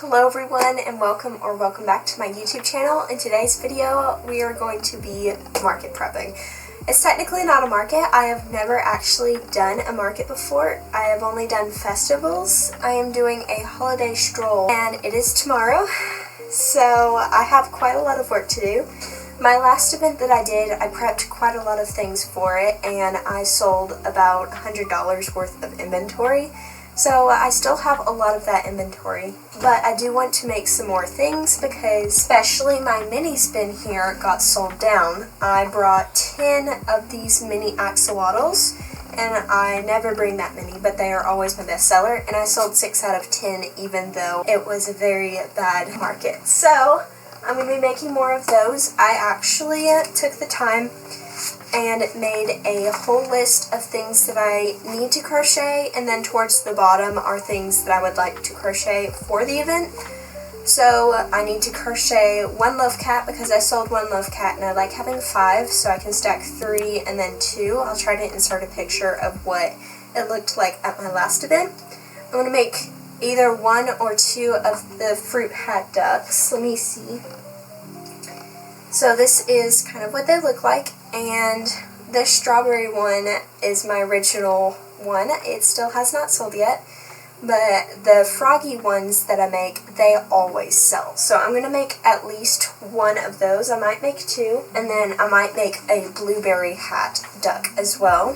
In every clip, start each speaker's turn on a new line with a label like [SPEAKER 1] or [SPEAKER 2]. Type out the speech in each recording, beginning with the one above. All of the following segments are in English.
[SPEAKER 1] Hello everyone and welcome back to my YouTube channel. In today's video we are going to be market prepping. It's technically not a market. I have never actually done a market before. I have only done festivals. I am doing a holiday stroll and it is tomorrow, so I have quite a lot of work to do. My last event that I did, I prepped quite a lot of things for it and I sold about $100 worth of inventory. So I still have a lot of that inventory, but I do want to make some more things because especially my mini spin here got sold down. I brought 10 of these mini axolotls, and I never bring that many, but they are always my best seller, and I sold 6 out of 10 even though it was a very bad market. So I'm going to be making more of those. I actually took the time and made a whole list of things that I need to crochet, and then towards the bottom are things that I would like to crochet for the event. So I need to crochet one love cat because I sold one love cat and I like having 5, so I can stack 3 and then 2. I'll try to insert a picture of what it looked like at my last event. I'm going to make either 1 or 2 of the fruit hat ducks. Let me see. So this is kind of what they look like, and the strawberry one is my original one. It still has not sold yet, but the froggy ones that I make, they always sell. So I'm going to make at least 1 of those. I might make 2, and then I might make a blueberry hat duck as well.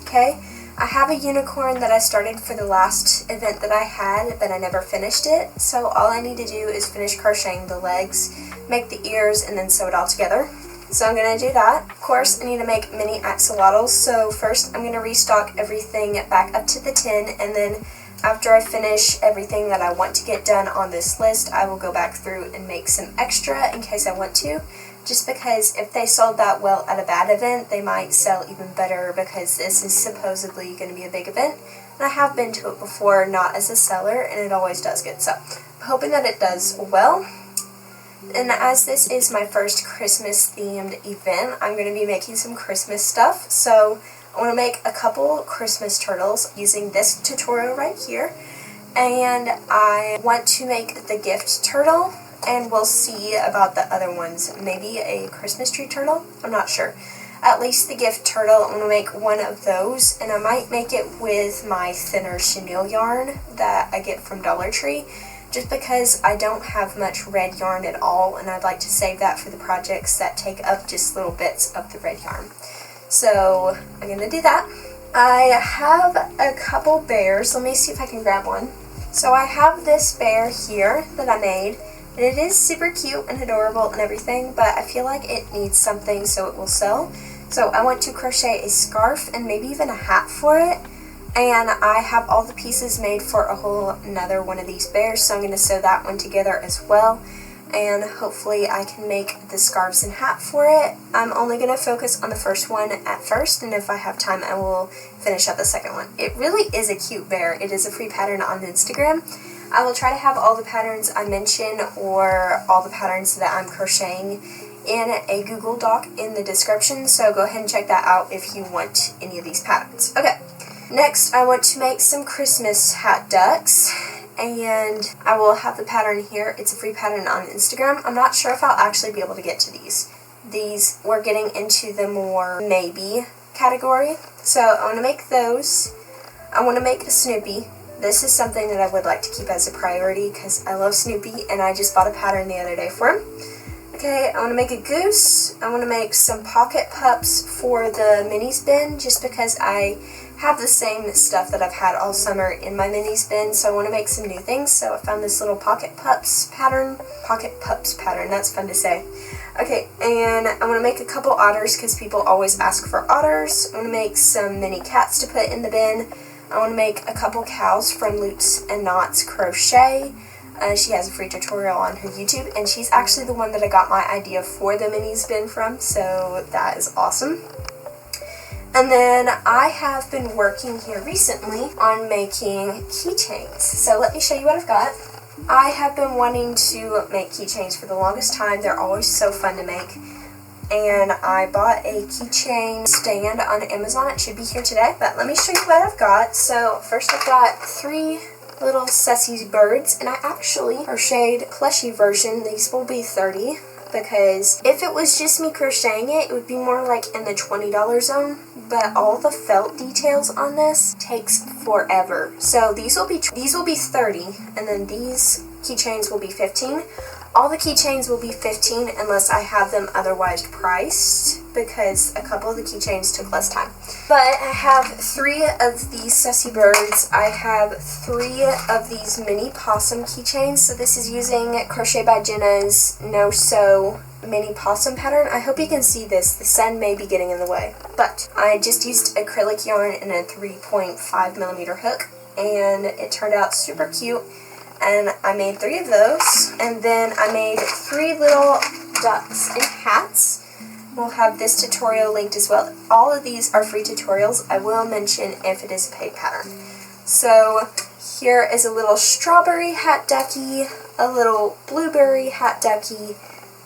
[SPEAKER 1] Okay, I have a unicorn that I started for the last event that I had, but I never finished it. So all I need to do is finish crocheting the legs, make the ears, and then sew it all together. So I'm going to do that. Of course, I need to make mini axolotls, so first I'm going to restock everything back up to the 10, and then after I finish everything that I want to get done on this list, I will go back through and make some extra in case I want to, just because if they sold that well at a bad event, they might sell even better because this is supposedly going to be a big event. And I have been to it before, not as a seller, and it always does good. So I'm hoping that it does well. And as this is my first Christmas themed event, I'm going to be making some Christmas stuff. So I want to make a couple Christmas turtles using this tutorial right here. And I want to make the gift turtle, and we'll see about the other ones. Maybe a Christmas tree turtle? I'm not sure. At least the gift turtle, I'm going to make 1 of those, and I might make it with my thinner chenille yarn that I get from Dollar Tree, just because I don't have much red yarn at all, and I'd like to save that for the projects that take up just little bits of the red yarn. So I'm going to do that. I have a couple bears. Let me see if I can grab one. So I have this bear here that I made, and it is super cute and adorable and everything, but I feel like it needs something so it will sell. So I want to crochet a scarf and maybe even a hat for it. And I have all the pieces made for a whole another one of these bears, so I'm going to sew that one together as well. And hopefully I can make the scarves and hat for it. I'm only going to focus on the first one at first, and if I have time I will finish up the second one. It really is a cute bear. It is a free pattern on Instagram. I will try to have all the patterns I mention or all the patterns that I'm crocheting in a Google Doc in the description, so go ahead and check that out if you want any of these patterns. Okay. Next, I want to make some Christmas hat ducks, and I will have the pattern here. It's a free pattern on Instagram. I'm not sure if I'll actually be able to get to these. We're getting into the more maybe category. So I want to make those. I want to make a Snoopy. This is something that I would like to keep as a priority because I love Snoopy, and I just bought a pattern the other day for him. Okay, I want to make a goose. I want to make some pocket pups for the mini spin just because I have the same stuff that I've had all summer in my mini spin, so I want to make some new things. So I found this little pocket pups pattern, that's fun to say. Okay, and I want to make a couple otters because people always ask for otters. I want to make some mini cats to put in the bin. I want to make a couple cows from Loops and Knots Crochet. She has a free tutorial on her YouTube, and she's actually the one that I got my idea for the mini spin from, so that is awesome. And then I have been working here recently on making keychains. So let me show you what I've got. I have been wanting to make keychains for the longest time. They're always so fun to make. And I bought a keychain stand on Amazon. It should be here today, but let me show you what I've got. So first I've got 3 little sussy birds, and I actually crocheted plushie version. These will be $30, because if it was just me crocheting it, it would be more like in the $20 zone, but all the felt details on this takes forever. So these will be $30, and then these keychains will be $15. All the keychains will be $15 unless I have them otherwise priced, because a couple of the keychains took less time. But I have 3 of these sussy birds. I have 3 of these mini possum keychains. So this is using Crochet by Jenna's No Sew mini possum pattern. I hope you can see this. The sun may be getting in the way. But I just used acrylic yarn and a 3.5mm hook, and it turned out super cute. And I made 3 of those, and then I made 3 little ducks and hats. We'll have this tutorial linked as well. All of these are free tutorials. I will mention if it is a paid pattern. So here is a little strawberry hat ducky, a little blueberry hat ducky,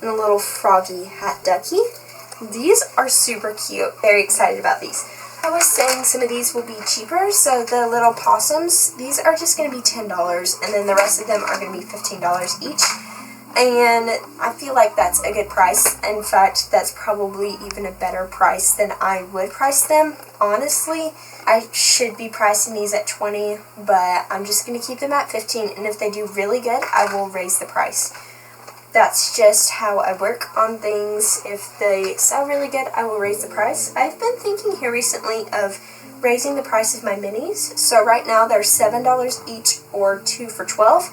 [SPEAKER 1] and a little froggy hat ducky. These are super cute. Very excited about these. I was saying some of these will be cheaper, so the little possums, these are just going to be $10, and then the rest of them are going to be $15 each. And I feel like that's a good price. In fact, that's probably even a better price than I would price them. Honestly, I should be pricing these at $20, but I'm just going to keep them at $15, and if they do really good, I will raise the price. That's just how I work on things. If they sell really good, I will raise the price. I've been thinking here recently of raising the price of my minis. So right now they're $7 each or 2 for $12,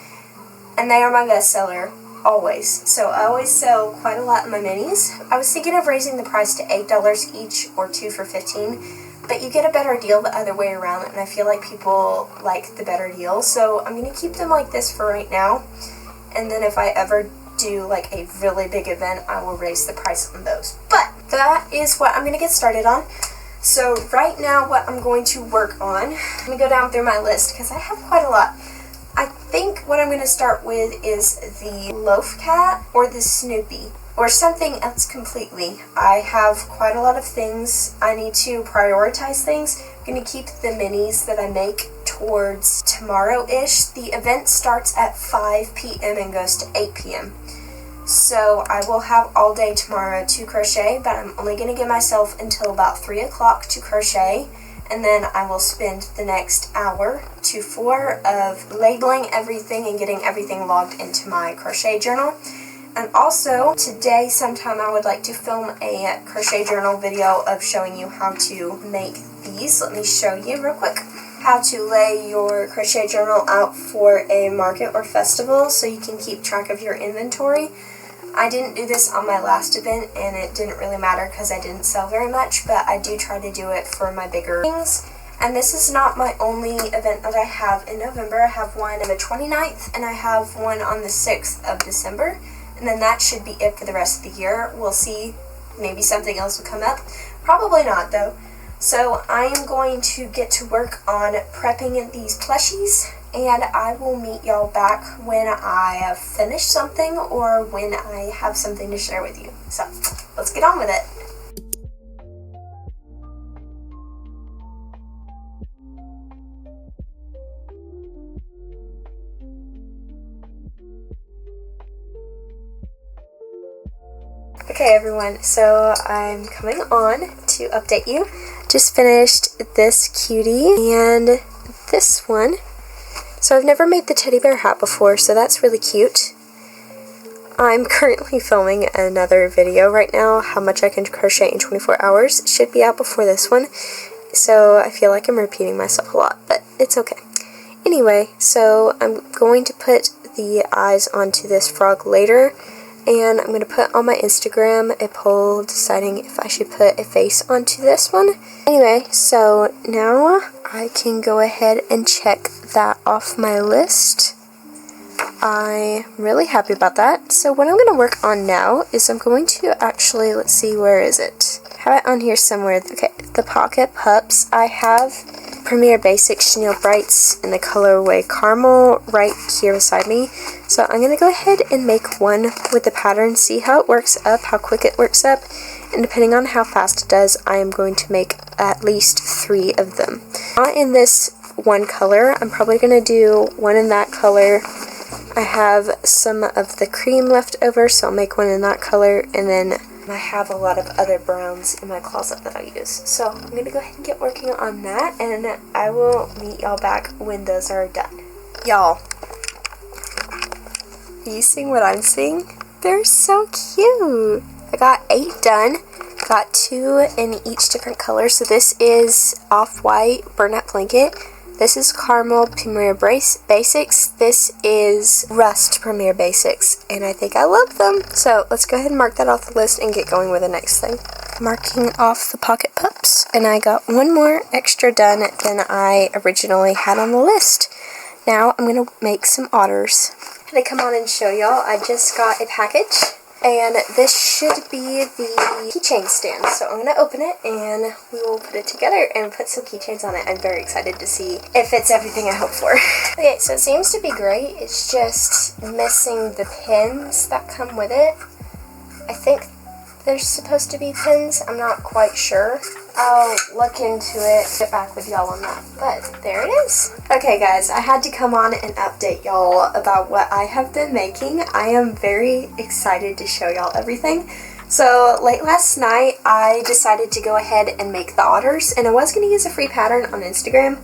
[SPEAKER 1] and they are my best seller always. So I always sell quite a lot of my minis. I was thinking of raising the price to $8 each or 2 for $15, but you get a better deal the other way around, and I feel like people like the better deal. So I'm going to keep them like this for right now, and then if I ever do like a really big event, I will raise the price on those. But that is what I'm going to get started on. So right now what I'm going to work on, I'm going to go down through my list because I have quite a lot. I think what I'm going to start with is the Loaf Cat or the Snoopy or something else completely. I have quite a lot of things. I need to prioritize things. I'm going to keep the minis that I make towards tomorrow-ish. The event starts at 5 p.m. and goes to 8 p.m. So I will have all day tomorrow to crochet, but I'm only going to give myself until about 3 o'clock to crochet, and then I will spend the next hour to 4 of labeling everything and getting everything logged into my crochet journal. And also, today sometime I would like to film a crochet journal video of showing you how to make these. Let me show you real quick how to lay your crochet journal out for a market or festival so you can keep track of your inventory. I didn't do this on my last event, and it didn't really matter because I didn't sell very much, but I do try to do it for my bigger things. And this is not my only event that I have in November. I have one on the 29th, and I have one on the 6th of December. And then that should be it for the rest of the year. We'll see. Maybe something else will come up. Probably not, though. So I am going to get to work on prepping these plushies, and I will meet y'all back when I have finished something or when I have something to share with you. So let's get on with it. Okay everyone, so I'm coming on to update you. Just finished this cutie and this one. So I've never made the teddy bear hat before, so that's really cute. I'm currently filming another video right now, how much I can crochet in 24 hours. It should be out before this one, so I feel like I'm repeating myself a lot, but it's okay. Anyway, so I'm going to put the eyes onto this frog later, and I'm going to put on my Instagram a poll deciding if I should put a face onto this one. Anyway, so now I can go ahead and check that off my list. I'm really happy about that. So what I'm going to work on now is I'm going to actually, let's see, where is it? I have it on here somewhere. Okay, the Pocket Pups. I have Premier Basic Chenille Brights in the colorway Caramel right here beside me. So I'm going to go ahead and make one with the pattern, see how it works up, how quick it works up, and depending on how fast it does, I am going to make at least 3 of them. Not in this one color. I'm probably going to do one in that color. I have some of the cream left over, so I'll make one in that color, and then I have a lot of other browns in my closet that I use. So I'm going to go ahead and get working on that, and I will meet y'all back when those are done. Y'all, are you seeing what I'm seeing? They're so cute. I got 8 done. Got 2 in each different color. So this is Off-White Burnout Blanket. This is Caramel Premier Basics. This is Rust Premier Basics. And I think I love them. So let's go ahead and mark that off the list and get going with the next thing. Marking off the pocket pups. And I got 1 more extra done than I originally had on the list. Now I'm going to make some otters. I'm going to come on and show y'all. I just got a package. And this should be the keychain stand. So I'm going to open it and we will put it together and put some keychains on it. I'm very excited to see if it's everything I hope for. Okay, so it seems to be great. It's just missing the pins that come with it. I think there's supposed to be pins. I'm not quite sure. I'll look into it, get back with y'all on that. But there it is. Okay guys, I had to come on and update y'all about what I have been making. I am very excited to show y'all everything. So late last night, I decided to go ahead and make the otters, and I was going to use a free pattern on Instagram.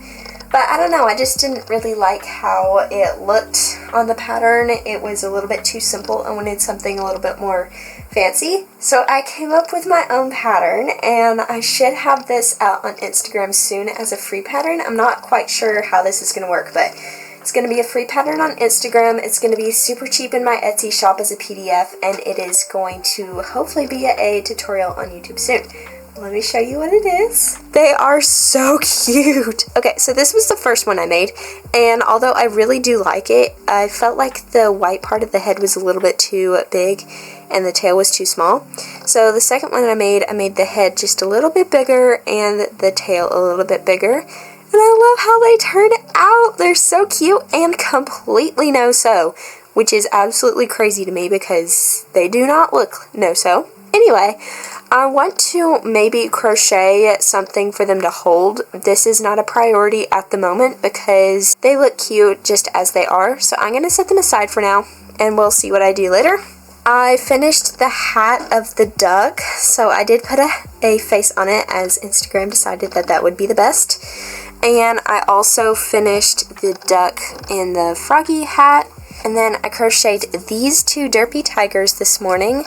[SPEAKER 1] But I don't know, I just didn't really like how it looked on the pattern. It was a little bit too simple. I wanted something a little bit more fancy. So I came up with my own pattern, and I should have this out on Instagram soon as a free pattern. I'm not quite sure how this is going to work, but it's going to be a free pattern on Instagram. It's going to be super cheap in my Etsy shop as a PDF, and it is going to hopefully be a tutorial on YouTube soon. Let me show you what it is. They are so cute. Okay, so this was the first one I made, and although I really do like it, I felt like the white part of the head was a little bit too big and the tail was too small. So the second one I made the head just a little bit bigger and the tail a little bit bigger. And I love how they turned out. They're so cute and completely no-sew, which is absolutely crazy to me because they do not look no-sew. Anyway, I want to maybe crochet something for them to hold. This is not a priority at the moment because they look cute just as they are. So I'm going to set them aside for now and we'll see what I do later. I finished the hat of the duck, so I did put a face on it as Instagram decided that that would be the best. And I also finished the duck in the froggy hat. And then I crocheted these 2 derpy tigers this morning.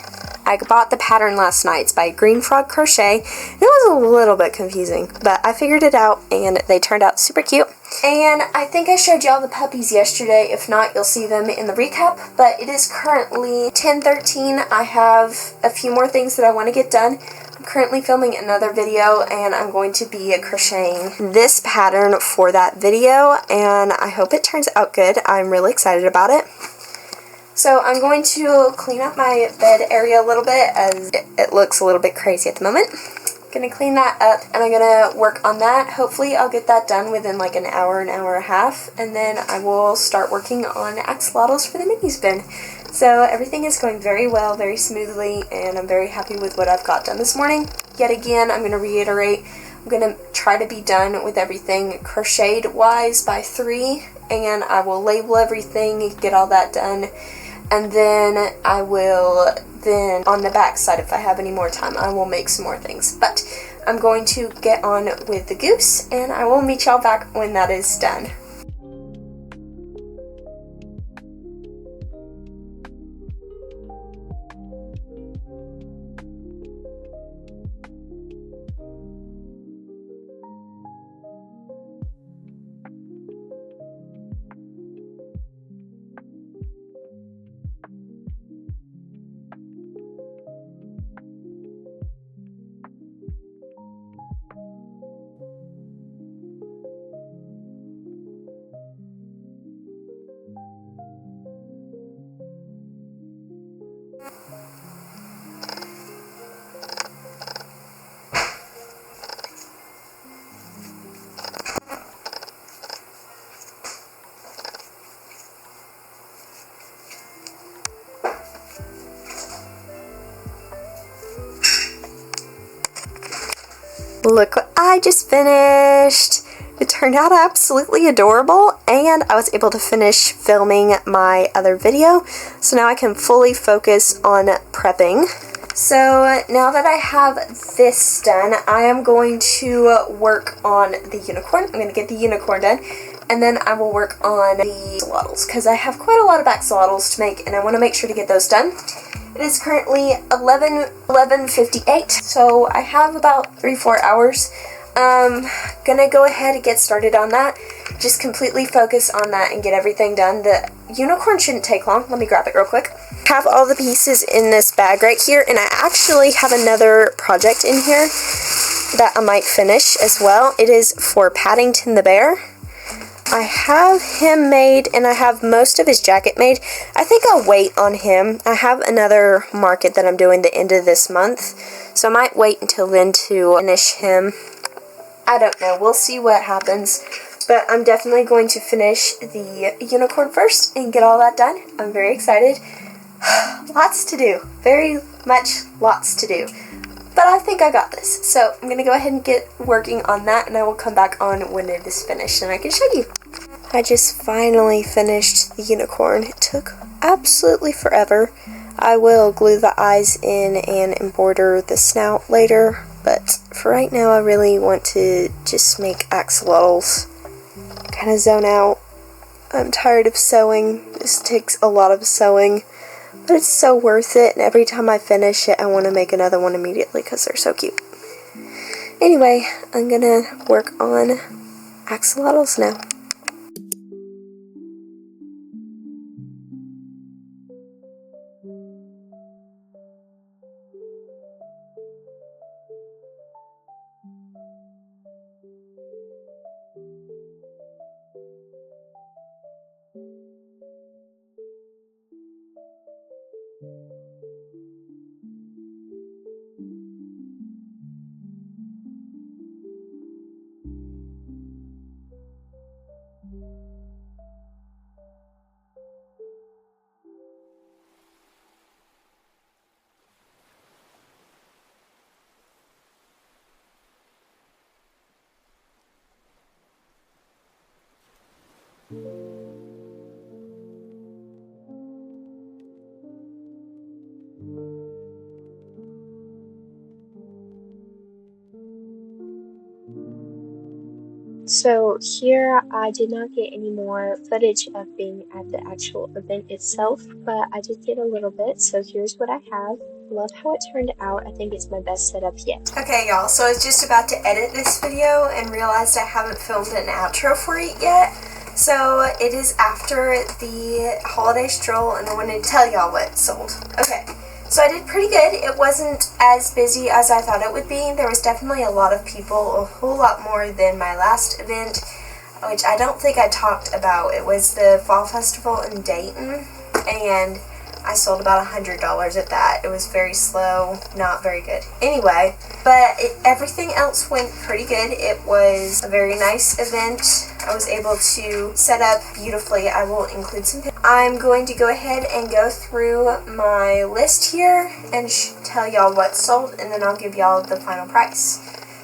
[SPEAKER 1] I bought the pattern last night. It's by Green Frog Crochet. It was a little bit confusing, but I figured it out and they turned out super cute. And I think I showed y'all the puppies yesterday. If not, you'll see them in the recap. But it is currently 10:13. I have a few more things that I want to get done. I'm currently filming another video and I'm going to be crocheting this pattern for that video, and I hope it turns out good. I'm really excited about it. So I'm going to clean up my bed area a little bit as it looks a little bit crazy at the moment. Gonna clean that up and I'm gonna work on that. Hopefully I'll get that done within like an hour and a half, and then I will start working on axolotls for the mini spin. So everything is going very well, very smoothly, and I'm very happy with what I've got done this morning. Yet again, I'm gonna reiterate, I'm gonna try to be done with everything crocheted wise by 3, and I will label everything, get all that done. And then I will, on the back side, if I have any more time, I will make some more things. But I'm going to get on with the goose, and I will meet y'all back when that is done. Look what I just finished! It turned out absolutely adorable, and I was able to finish filming my other video, so now I can fully focus on prepping. So now that I have this done, I am going to work on the unicorn. I'm going to get the unicorn done, and then I will work on the axolotls, because I have quite a lot of axolotls to make, and I want to make sure to get those done. It is currently 11:58, so I have about 3-4 hours. Gonna go ahead and get started on that. Just completely focus on that and get everything done. The unicorn shouldn't take long. Let me grab it real quick. Have all the pieces in this bag right here, and I actually have another project in here that I might finish as well. It is for Paddington the bear. I have him made, and I have most of his jacket made. I think I'll wait on him. I have another market that I'm doing the end of this month, so I might wait until then to finish him. I don't know. We'll see what happens, but I'm definitely going to finish the unicorn first and get all that done. I'm very excited. Lots to do. Very much lots to do. But I think I got this. So I'm going to go ahead and get working on that, and I will come back on when it is finished and I can show you. I just finally finished the unicorn. It took absolutely forever. I will glue the eyes in and embroider the snout later, but for right now I really want to just make axolotls. Kind of zone out. I'm tired of sewing. This takes a lot of sewing. But it's so worth it, and every time I finish it, I want to make another one immediately because they're so cute. Anyway, I'm gonna work on axolotls now. So here I did not get any more footage of being at the actual event itself, but I did get a little bit, so here's what I have. Love how it turned out. I think it's my best setup yet. Okay y'all, so I was just about to edit this video and realized I haven't filmed an outro for it yet. So it is after the holiday stroll, and I wanted to tell y'all what sold. Okay. So I did pretty good. It wasn't as busy as I thought it would be. There was definitely a lot of people, a whole lot more than my last event, which I don't think I talked about. It was the Fall Festival in Dayton, and I sold about $100 at that. It was very slow, not very good. Anyway, but everything else went pretty good. It was a very nice event. I was able to set up beautifully. I will include some pictures. I'm going to go ahead and go through my list here and tell y'all what sold, and then I'll give y'all the final price.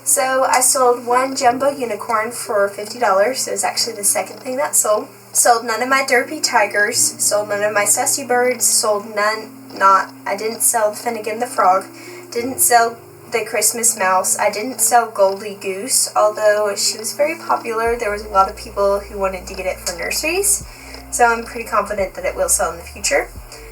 [SPEAKER 1] So I sold one jumbo unicorn for $50. It was actually the second thing that sold. Sold none of my derpy tigers, sold none of my sussy birds, I didn't sell Finnegan the frog, didn't sell the Christmas mouse, I didn't sell Goldie Goose, although she was very popular. There was a lot of people who wanted to get it for nurseries, so I'm pretty confident that it will sell in the future.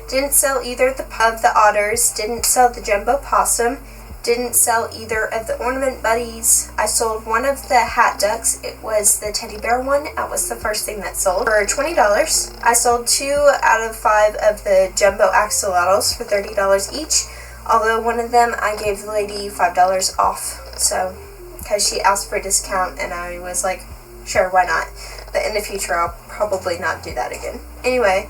[SPEAKER 1] Didn't sell either of the otters, didn't sell the jumbo possum, didn't sell either of the ornament buddies. I sold one of the hat ducks. It was the teddy bear one. That was the first thing that sold for $20. I sold 2 out of 5 of the jumbo axolotls for $30 each, although one of them I gave the lady $5 off, so because she asked for a discount and I was like, sure, why not, but in the future I'll probably not do that again. Anyway,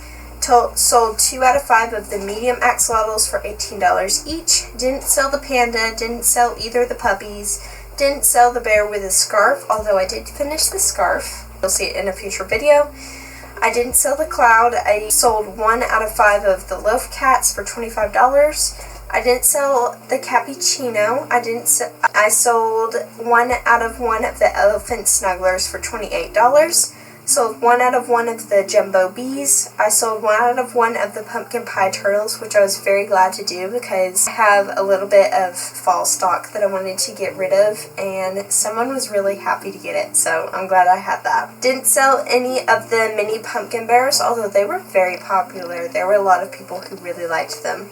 [SPEAKER 1] sold 2 out of 5 of the medium axolotls for $18 each. Didn't sell the panda, didn't sell either of the puppies, didn't sell the bear with a scarf, although I did finish the scarf. You'll see it in a future video. I didn't sell the cloud. I sold 1 out of 5 of the loaf cats for $25. I didn't sell the cappuccino. I sold 1 out of 1 of the elephant snugglers for $28. Sold 1 out of 1 of the jumbo bees. I sold 1 out of 1 of the pumpkin pie turtles, which I was very glad to do because I have a little bit of fall stock that I wanted to get rid of, and someone was really happy to get it, so I'm glad I had that. Didn't sell any of the mini pumpkin bears, although they were very popular. There were a lot of people who really liked them.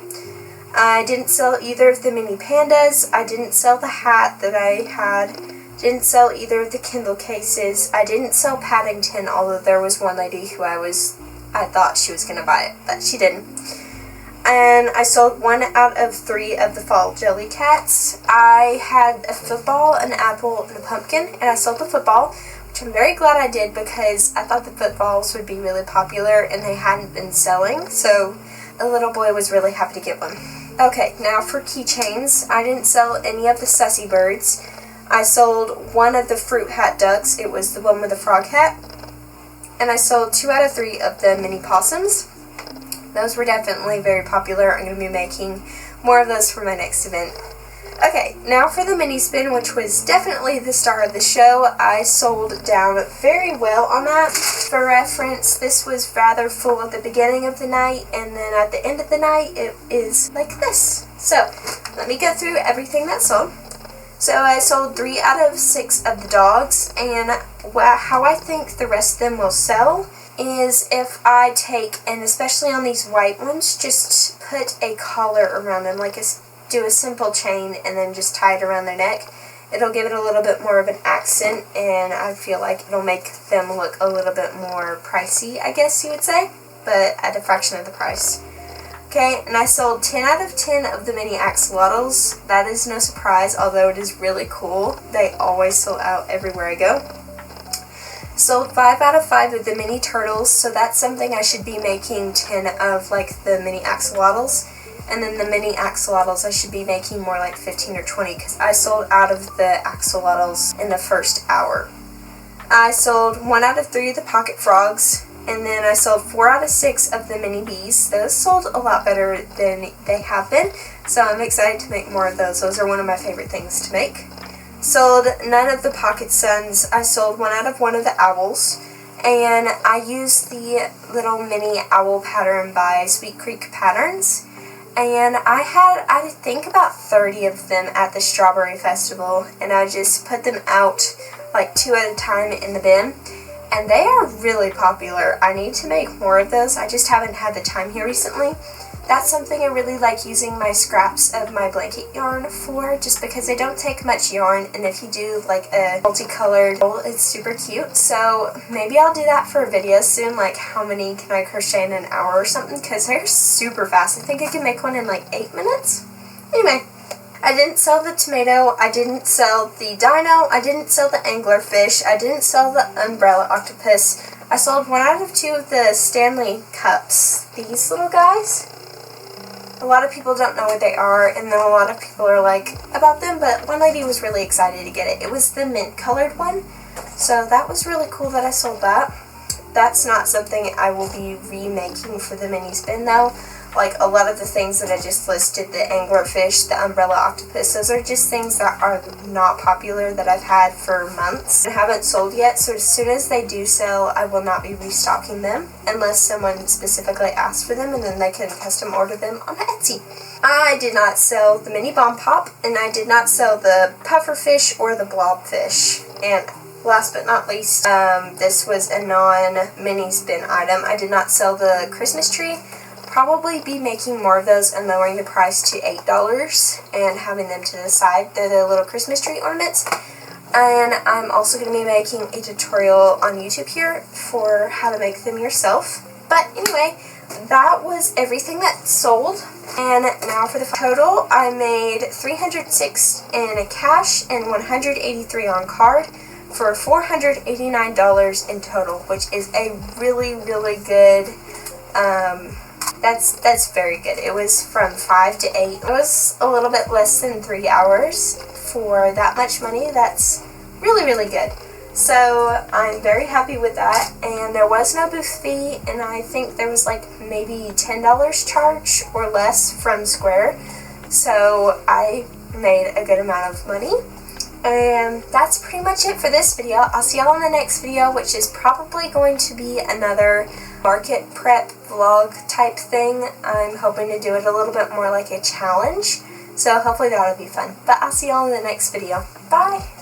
[SPEAKER 1] I didn't sell either of the mini pandas. I didn't sell the hat that I had. Didn't sell either of the Kindle cases. I didn't sell Paddington, although there was one lady who I thought she was going to buy it, but she didn't. And I sold 1 out of 3 of the fall jelly cats. I had a football, an apple, and a pumpkin, and I sold the football, which I'm very glad I did because I thought the footballs would be really popular and they hadn't been selling, so a little boy was really happy to get one. Okay, now for keychains. I didn't sell any of the sussy birds. I sold 1 of the fruit hat ducks. It was the one with the frog hat. And I sold 2 out of 3 of the mini possums. Those were definitely very popular. I'm going to be making more of those for my next event. Okay, now for the mini spin, which was definitely the star of the show. I sold down very well on that. For reference, this was rather full at the beginning of the night, and then at the end of the night, it is like this. So, let me go through everything that sold. So I sold 3 out of 6 of the dogs, and how I think the rest of them will sell is if I take, and especially on these white ones, just put a collar around them, like do a simple chain and then just tie it around their neck. It'll give it a little bit more of an accent, and I feel like it'll make them look a little bit more pricey, I guess you would say, but at a fraction of the price. Okay, and I sold 10 out of 10 of the mini axolotls. That is no surprise, although it is really cool. They always sell out everywhere I go. Sold 5 out of 5 of the mini turtles, so that's something I should be making 10 of, like the mini axolotls. And then the mini axolotls I should be making more like 15 or 20 because I sold out of the axolotls in the first hour. I sold 1 out of 3 of the pocket frogs. And then I sold 4 out of 6 of the mini bees. Those sold a lot better than they have been, so I'm excited to make more of those. Those are one of my favorite things to make. Sold none of the pocket suns. I sold 1 out of 1 of the owls. And I used the little mini owl pattern by Sweet Creek Patterns. And I had, I think, about 30 of them at the Strawberry Festival. And I just put them out like 2 at a time in the bin. And they are really popular. I need to make more of those. I just haven't had the time here recently. That's something I really like using my scraps of my blanket yarn for, just because they don't take much yarn, and if you do like a multicolored bowl, it's super cute. So maybe I'll do that for a video soon, like how many can I crochet in an hour or something, because they're super fast. I think I can make one in like 8 minutes. Anyway. I didn't sell the tomato, I didn't sell the dino, I didn't sell the anglerfish, I didn't sell the umbrella octopus. I sold 1 out of 2 of the Stanley cups. These little guys. A lot of people don't know what they are, and then a lot of people are like about them, but one lady was really excited to get it. It was the mint colored one, so that was really cool that I sold that. That's not something I will be remaking for the mini spin though. Like a lot of the things that I just listed, the anglerfish, the umbrella octopus, those are just things that are not popular that I've had for months and haven't sold yet. So as soon as they do sell, I will not be restocking them unless someone specifically asks for them, and then they can custom order them on Etsy. I did not sell the mini bomb pop, and I did not sell the puffer fish or the blobfish. And last but not least, this was a non-mini spin item. I did not sell the Christmas tree. Probably be making more of those and lowering the price to $8 and having them to the side. They're the little Christmas tree ornaments. And I'm also going to be making a tutorial on YouTube here for how to make them yourself. But anyway, that was everything that sold. And now for the total, I made $306 in cash and $183 on card for $489 in total, which is a really, really good, that's very good. It was from 5 to 8. It was a little bit less than 3 hours for that much money. That's really, really good. So I'm very happy with that. And there was no booth fee, and I think there was like maybe $10 charge or less from Square. so I made a good amount of money. And that's pretty much it for this video. I'll see y'all in the next video, which is probably going to be another market prep vlog type thing. I'm hoping to do it a little bit more like a challenge, so hopefully that'll be fun. But I'll see y'all in the next video. Bye!